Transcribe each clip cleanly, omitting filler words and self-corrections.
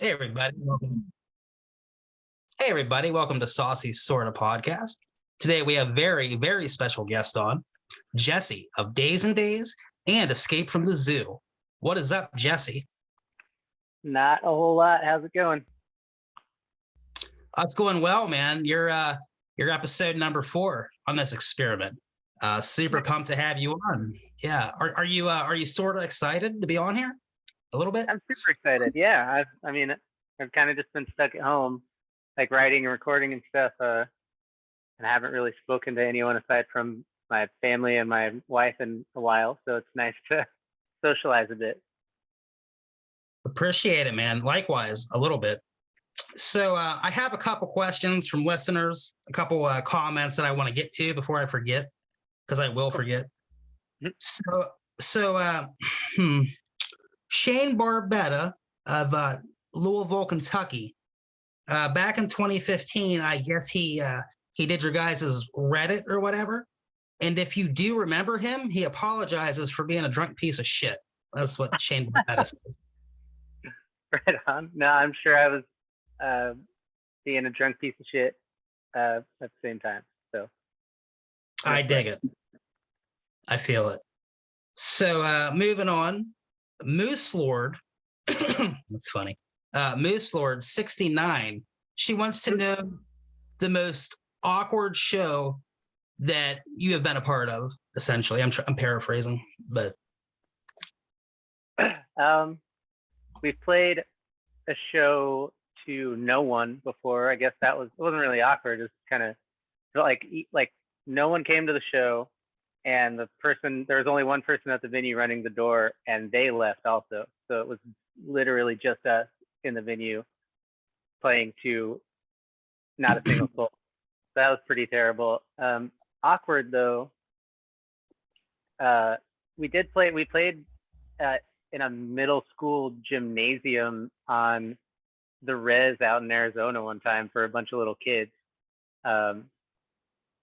Hey everybody, welcome. Hey everybody, welcome to Saucys Sorta podcast. Today we have very special guest on, Jesse of DaysnDaze and Escape from the Zoo. What is up, Jesse? Not a whole lot. How's it going? It's going well, man. You're episode number 4 on this experiment. Super pumped to have you on. Yeah, are you sort of excited to be on here? A little bit. I'm super excited. Yeah, I've kind of just been stuck at home, like writing and recording and stuff, and I haven't really spoken to anyone aside from my family and my wife in a while. So it's nice to socialize a bit. Appreciate it, man. Likewise, a little bit. So I have a couple questions from listeners, a couple comments that I want to get to before I forget, because I will forget. Mhm. So Shane Barbetta of Louisville, Kentucky, back in 2015, I guess he did your guys' Reddit or whatever. And if you do remember him, he apologizes for being a drunk piece of shit. That's what Shane Barbetta says. Right on. No, I'm sure I was being a drunk piece of shit at the same time. So I dig it. I feel it. So moving on, Moose Lord. That's funny. Moose Lord 69. She wants to know the most awkward show that you have been a part of. Essentially, I'm paraphrasing, but we've played a show to no one before. I guess it wasn't really awkward. It's kind of like no one came to the show, and there was only one person at the venue running the door, and they left also. So it was literally just us in the venue playing to not a single soul. That was pretty terrible. Awkward though. We played in a middle school gymnasium on the res out in Arizona one time for a bunch of little kids,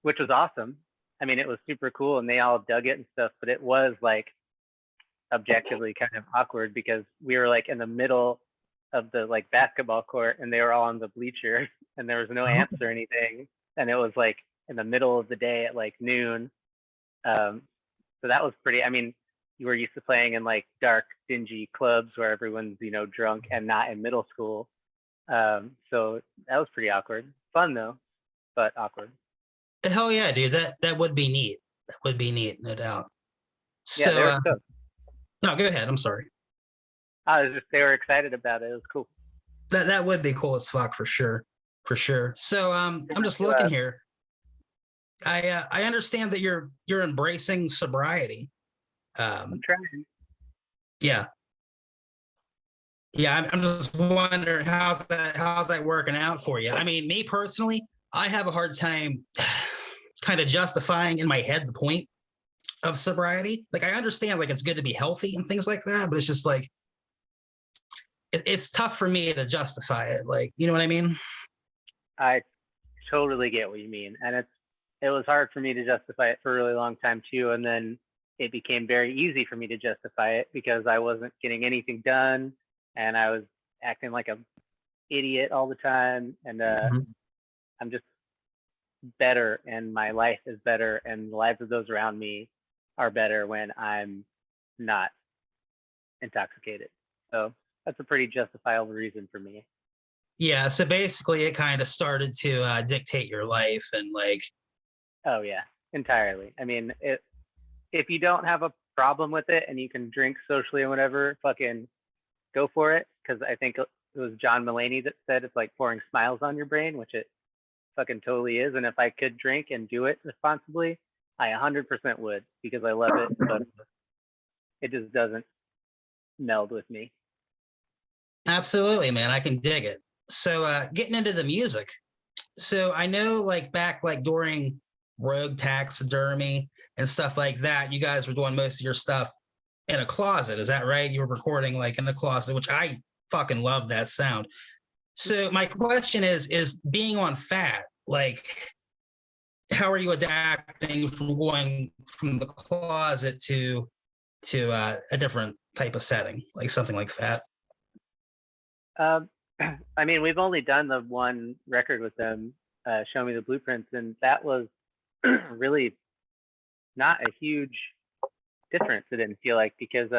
which was awesome. I mean, it was super cool and they all dug it and stuff, but it was like objectively kind of awkward because we were like in the middle of the like basketball court and they were all on the bleachers and there was no amps or anything. And it was like in the middle of the day at like noon. So that was pretty, I mean, you were used to playing in like dark, dingy clubs where everyone's, drunk and not in middle school. So that was pretty awkward. Fun though, but awkward. hell yeah, dude, that would be neat. That would be neat, no doubt. Yeah, they were So stoked. no, go ahead. I'm sorry. They were excited about it. It was cool. That would be cool as fuck for sure, for sure. So I'm just looking here. I understand that you're embracing sobriety. I'm trying. Yeah. I'm just wondering how's that working out for you? I mean, me personally, I have a hard time kind of justifying in my head the point of sobriety. Like I understand like it's good to be healthy and things like that, but it's just like it's tough for me to justify it. Like, you know what I mean? I totally get what you mean. And it was hard for me to justify it for a really long time too. And then it became very easy for me to justify it because I wasn't getting anything done and I was acting like an idiot all the time. And I'm just better and my life is better and the lives of those around me are better when I'm not intoxicated. So that's a pretty justifiable reason for me. Yeah. So basically it kind of started to dictate your life and like. Oh yeah, entirely. I mean, if you don't have a problem with it and you can drink socially or whatever, fucking go for it. Because I think it was John Mulaney that said it's like pouring smiles on your brain, which it fucking totally is. And if I could drink and do it responsibly, I 100% would because I love it, but it just doesn't meld with me. Absolutely, man. I can dig it. So getting into the music. So I know like back like during Rogue Taxidermy and stuff like that, you guys were doing most of your stuff in a closet. Is that right? You were recording like in a closet, which I fucking love that sound. So my question is being on Fat, like how are you adapting from going from the closet to a different type of setting, like something like Fat? I mean, we've only done the one record with them, Show Me the Blueprints, and that was really not a huge difference. It didn't feel like, because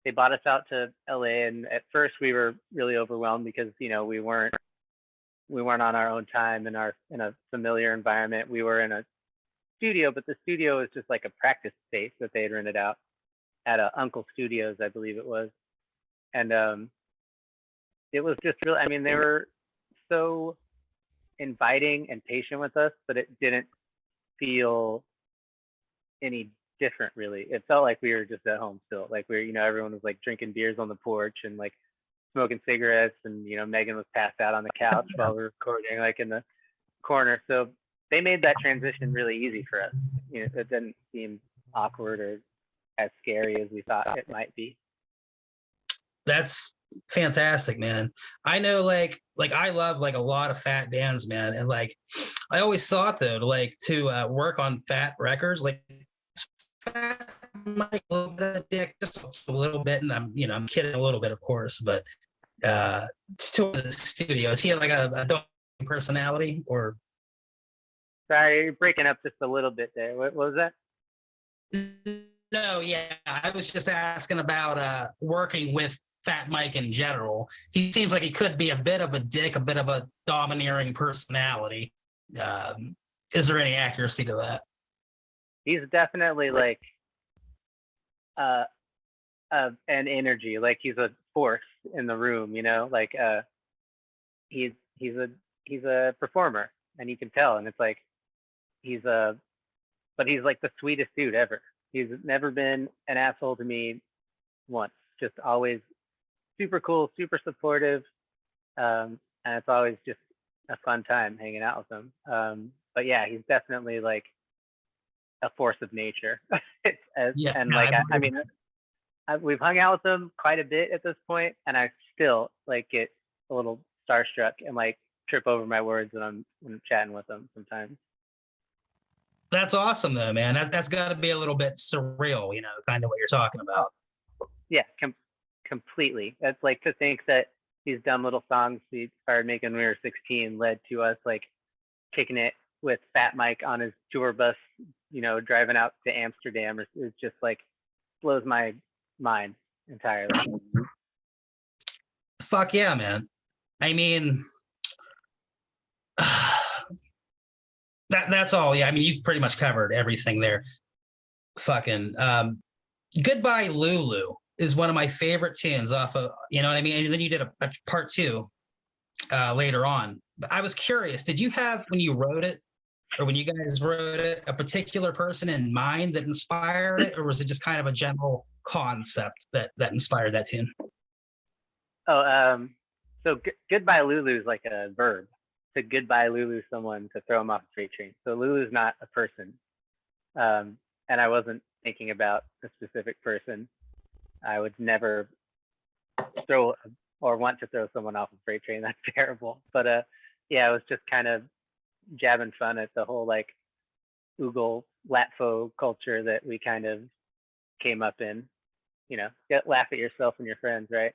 they bought us out to LA, and at first we were really overwhelmed because we weren't on our own time in a familiar environment. We were in a studio, but the studio is just like a practice space that they had rented out at Uncle Studios, I believe it was, and it was just really. I mean, they were so inviting and patient with us, but it didn't feel any different really. It felt like we were just at home still. Like everyone was like drinking beers on the porch and like smoking cigarettes, and Megan was passed out on the couch while we were recording, like in the corner. So they made that transition really easy for us. It didn't seem awkward or as scary as we thought it might be. That's fantastic, man. I know, like I love like a lot of Fat bands, man, and like I always thought though, to work on Fat records, like Fat Mike, a little bit of dick, just a little bit, and I'm kidding a little bit, of course, but to the studio, is he like a dog personality or? Sorry, you're breaking up just a little bit there. What was that? No, yeah, I was just asking about working with Fat Mike in general. He seems like he could be a bit of a dick, a bit of a domineering personality. Is there any accuracy to that? He's definitely like an energy. Like he's a force in the room. Like he's a performer, and you can tell. And it's like but he's like the sweetest dude ever. He's never been an asshole to me once. Just always super cool, super supportive, and it's always just a fun time hanging out with him. But yeah, he's definitely like a force of nature. We've hung out with him quite a bit at this point, and I still like get a little starstruck and like trip over my words when I'm chatting with him sometimes. That's awesome though, man. That's got to be a little bit surreal, kind of what you're talking about. Yeah, completely. That's like, to think that these dumb little songs we started making when we were 16 led to us like kicking it with Fat Mike on his tour bus, driving out to Amsterdam. It just like blows my mind entirely. Fuck yeah, man. I mean, that's all. Yeah, I mean, you pretty much covered everything there. Fucking Goodbye Lulu is one of my favorite tunes off of, you know what I mean? And then you did a part two later on. But I was curious, did you have, when you wrote it, or when you guys wrote it, a particular person in mind that inspired it, or was it just kind of a general concept that inspired that tune? So Goodbye Lulu is like a verb. To goodbye Lulu someone, to throw them off a freight train. So Lulu's not a person. And I wasn't thinking about a specific person. I would never throw or want to throw someone off a freight train. That's terrible. But yeah, it was just kind of jabbing fun at the whole like Oogle Latfo culture that we kind of came up in. Laugh at yourself and your friends, right?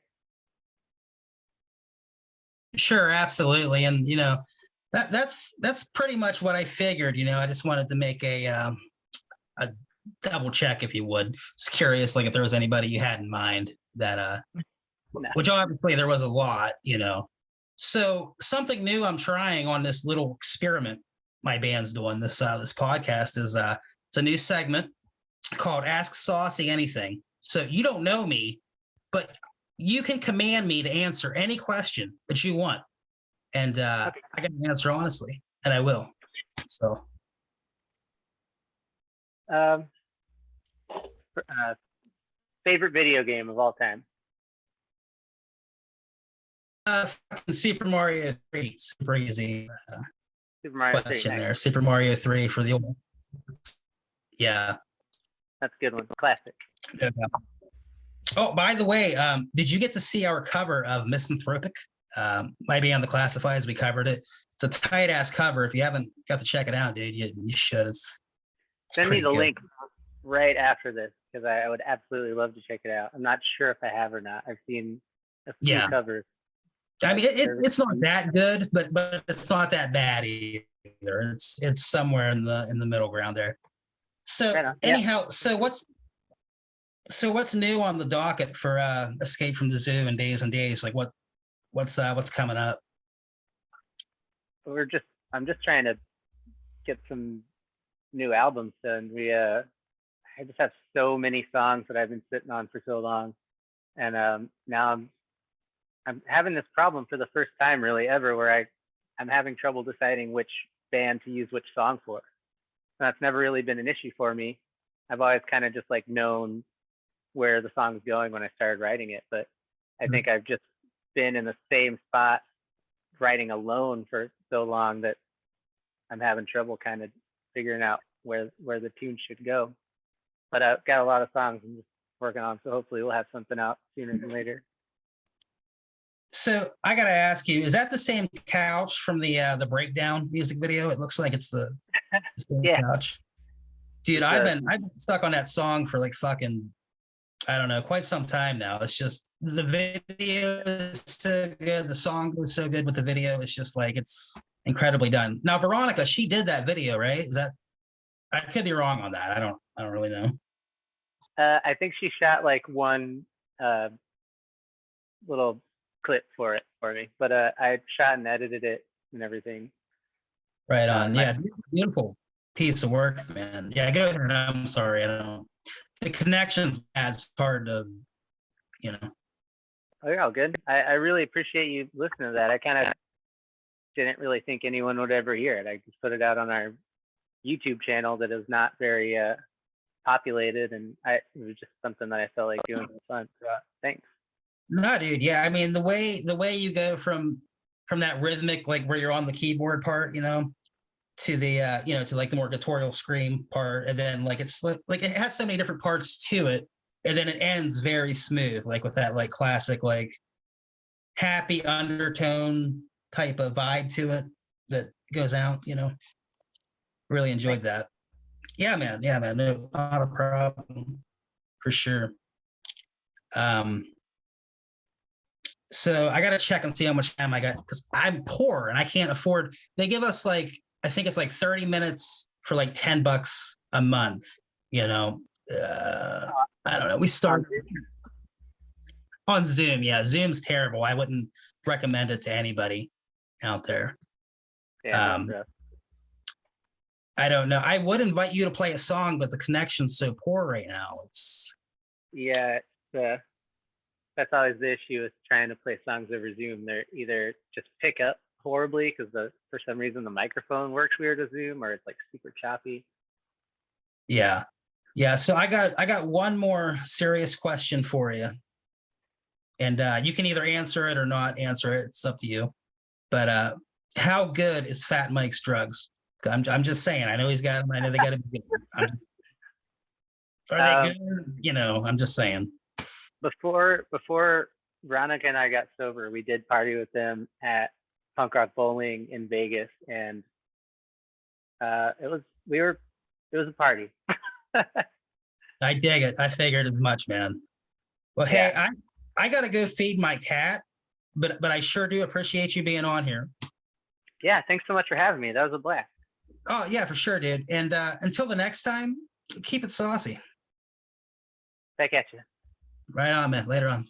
Sure, absolutely. And that's pretty much what I figured. I just wanted to make a double check, if you would. Just curious, like if there was anybody you had in mind that No. Which obviously there was a lot. So something new I'm trying on this little experiment my band's doing, this podcast, is it's a new segment called Ask Saucy Anything. So you don't know me, but you can command me to answer any question that you want, and I can answer honestly, and I will. So favorite video game of all time? Super Mario 3, super easy Super Mario 3, question nice. there. Super Mario 3 for the old. Yeah, that's a good one. Classic. Yeah. Oh, by the way, did you get to see our cover of Misanthropic? Might be on the Classifieds. We covered it. It's a tight ass cover. If you haven't got to check it out, dude, you should. It's Send me the good. link right after this, because I would absolutely love to check it out. I'm not sure if I have or not. I've seen a few covers. I like mean, service. it's not that good, but it's not that bad either. It's somewhere in the middle ground there. So Right on. Yeah. anyhow, what's new on the docket for Escape from the Zoo and Days and Days? Like what's coming up? I'm just trying to get some new albums done. I just have so many songs that I've been sitting on for so long, and now I'm having this problem for the first time really ever, where I'm having trouble deciding which band to use which song for. And that's never really been an issue for me. I've always kind of just like known where the song's going when I started writing it, but I think I've just been in the same spot writing alone for so long that I'm having trouble kind of figuring out where the tune should go. But I've got a lot of songs I'm just working on, so hopefully we'll have something out sooner than later. So I gotta ask you, is that the same couch from the Breakdown music video? It looks like it's the same Yeah. couch. Dude, I've been stuck on that song for like fucking, I don't know, quite some time now. It's just the video is so good, the song was so good with the video. It's just like it's incredibly done. Now Veronica, she did that video, right? Is that, I could be wrong on that. I don't really know. I think she shot like one little clip for me, but I shot and edited it and everything. Right on. Yeah, beautiful piece of work, man. Yeah, go ahead. I'm sorry. I don't. The connection's bad. It's hard to, you know. Oh, you're all good. I really appreciate you listening to that. I kind of didn't really think anyone would ever hear it. I just put it out on our YouTube channel that is not very populated, and it was just something that I felt like doing for fun. So thanks. No, dude. Yeah, I mean the way you go from that rhythmic, like where you're on the keyboard part, you know, to the to like the more guitorial scream part, and then like it's like it has so many different parts to it, and then it ends very smooth, like with that like classic like happy undertone type of vibe to it that goes out, you know. Really enjoyed that. Yeah, man. No, not a problem for sure. So I gotta check and see how much time I got because I'm poor and I can't afford. They give us like, I think it's like 30 minutes for like $10 a month. You know, I don't know. We start on Zoom. Yeah, Zoom's terrible. I wouldn't recommend it to anybody out there. Yeah, I don't know. I would invite you to play a song, but the connection's so poor right now. That's always the issue with trying to play songs over Zoom. They're either just pick up horribly because for some reason the microphone works weird with Zoom, or it's like super choppy. Yeah. So I got one more serious question for you, and you can either answer it or not answer it. It's up to you. But how good is Fat Mike's drugs? I'm just saying. I know he's got them. I know they got to be good. Are they good? You know, I'm just saying. Before Veronica and I got sober, we did party with them at Punk Rock Bowling in Vegas, and it was a party. I dig it. I figured as much, man. Well, hey, I gotta go feed my cat, but I sure do appreciate you being on here. Yeah, thanks so much for having me. That was a blast. Oh yeah, for sure, dude. And until the next time, keep it saucy. Back at you. Right on, man. Later on.